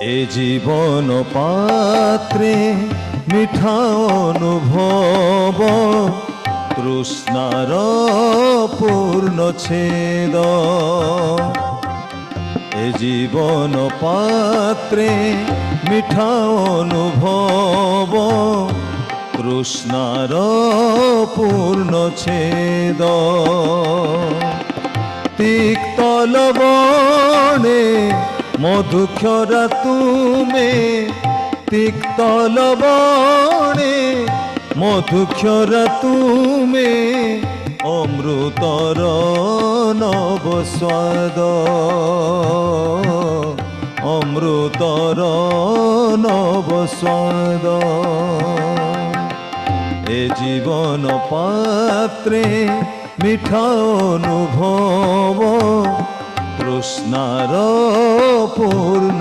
এ জীবন পাত্রে মিঠা অনুভব তৃষ্ণার পূর্ণ ছেদ। এ জীবন পাত্রে মিঠা অনুভব তৃষ্ণার পূর্ণ ছেদ। তিক্ত লবণে মধুক্ষরা তুমে, তিক্ত লবণে মধুক্ষরা তুমে, অমৃতর নব স্বাদ, অমৃতর নব স্বাদ। এ জীবন পাত্রে মিঠা অনুভব তৃষ্ণার পূর্ণ